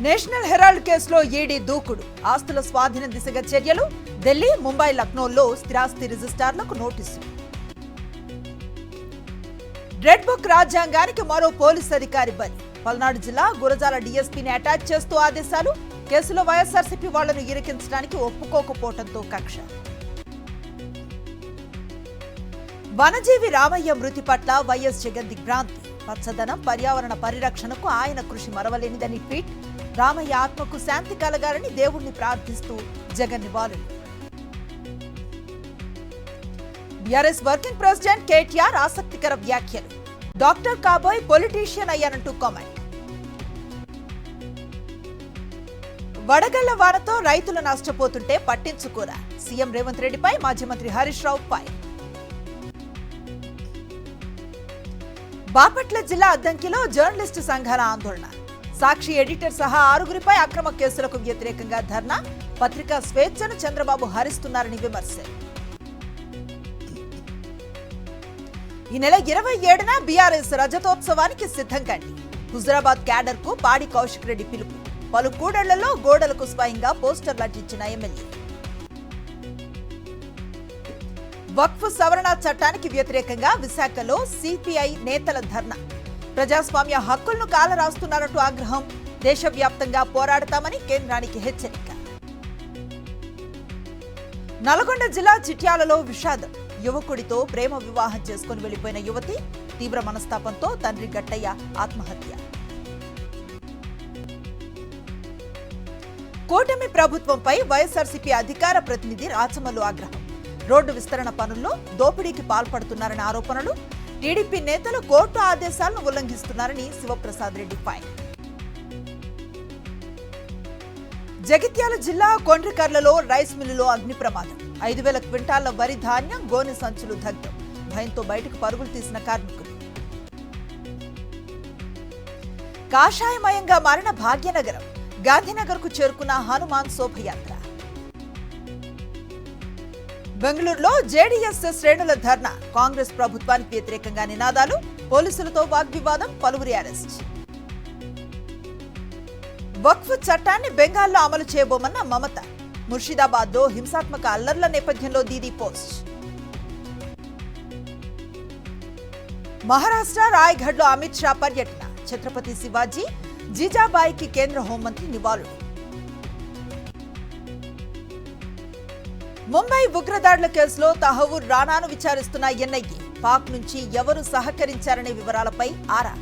National Herald కేసులో ED దూకుడు, ఆస్తుల స్వాధీనం దిశగా చర్యలు. ఢిల్లీ, ముంబై, లక్నోల్లో స్థిరాస్తి రిజిస్ట్రార్లకు నోటీసులు. రెడ్ బుక్ రాజ్యాంగానికి మరో పోలీస్ అధికారి బలి. పల్నాడు జిల్లా గురజాల డీఎస్పీని అటాచ్ చేస్తూ ఆదేశాలు. కేసులో వైఎస్ఆర్సీపీ వాళ్లను ఇరికించడానికి ఒప్పుకోకపోవడంతో కక్ష. వనజీవి రామయ్య మృతి పట్ల వైఎస్ జగన్ దిగ్భ్రాంతి. పచ్చదనం, పర్యావరణ పరిరక్షణకు ఆయన కృషి మరవలేనిదని ట్వీట్. రామయ్య ఆత్మకు శాంతి కలగాలని దేవుణ్ణి ప్రార్థిస్తూ జగన్ నివాళులు. బీఆర్ఎస్ వర్కింగ్ ప్రెసిడెంట్ కేటీఆర్ ఆసక్తికర వ్యాఖ్యలు. డాక్టర్ కాబోయ్ పొలిటీషియన్ అయ్యానంటూ కామెంట్. వడగళ్ల వానతో రైతులు నష్టపోతుంటే పట్టించుకోరా, సీఎం రేవంత్ రెడ్డిపై మాజీ మంత్రి హరీష్ రావు ఫైర్. బాపట్ల జిల్లా అద్దంకిలో జర్నలిస్టు సంఘాల ఆందోళన. సాక్షి ఎడిటర్ సహా 6గురిపై అక్రమ కేసులకు వ్యతిరేకంగా ధర్నా. పత్రికా స్వేచ్ఛను చంద్రబాబు హరిస్తున్నారని విమర్శ. ఈ నెల 27న బీఆర్ఎస్ రజతోత్సవానికి సిద్ధం కండి. హుజురాబాద్ క్యాడర్ కు పాడి కౌశిక్ రెడ్డి పిలుపు. పలు కూడళ్లలో గోడలకు స్వయంగా పోస్టర్లు అంటించిన ఎమ్మెల్యే. వక్ఫ్ సవరణ చట్టానికి వ్యతిరేకంగా విశాఖలో సిపిఐ నేతల ధర్నా. ప్రజాస్వామ్య హక్కులను కాలరాస్తున్నారంటూ ఆగ్రహం. దేశవ్యాప్తంగా పోరాడతామని కేంద్రానికి హెచ్చరిక. నల్గొండ జిల్లా చిట్యాలలో విషాదం. యువకుడితో ప్రేమ వివాహం చేసుకుని వెళ్లిపోయిన యువతి. తీవ్ర మనస్తాపంతో తండ్రి గట్టయ్య ఆత్మహత్య. కూటమి ప్రభుత్వంపై వైఎస్ఆర్సీపీ అధికార ప్రతినిధి రాచమల్లు ఆగ్రహం. రోడ్డు విస్తరణ పనుల్లో దోపిడీకి పాల్పడుతున్నారని ఆరోపణలు. టీడీపీ నేతలు కోర్టు ఆదేశాలను ఉల్లంఘిస్తున్నారని శివప్రసాద్ రెడ్డి ఫైర్. జగిత్యాల జిల్లా కొండ్రికర్లలో రైస్ మిల్లులో అగ్ని ప్రమాదం. 5,000 క్వింటాళ్ల వరి ధాన్యం, గోనె సంచులు దగ్ధం. భయంతో బయటకు పరుగులు తీసిన కార్మికులు. కాషాయమయంగా మారిన భాగ్యనగరం. గాంధీనగర్ కు చేరుకున్న హనుమాన్ శోభయాత్ర. బెంగళూరులో జేడీఎస్ శ్రేణుల ధర్నా. కాంగ్రెస్ ప్రభుత్వానికి వ్యతిరేకంగా నినాదాలు. పోలీసులతో వాగ్వివాదం, పలువురి అరెస్ట్. వక్ఫ్ చట్టాన్ని బెంగాల్లో అమలు చేయబోమన్న మమత. ముర్షిదాబాద్ లో హింసాత్మక అల్లర్ల నేపథ్యంలో దీదీ పోస్ట్. మహారాష్ట్ర రాయ్గఢ్ లో అమిత్ షా పర్యటన. ఛత్రపతి శివాజీ, జీజాబాయికి కేంద్ర హోంమంత్రి నివాళులు. ముంబై ఉగ్రదాడుల కేసులో తహవూర్ రానాను విచారిస్తున్న ఎన్ఐఏ. పాక్ నుంచి ఎవరు సహకరించారనే వివరాలపై ఆరా.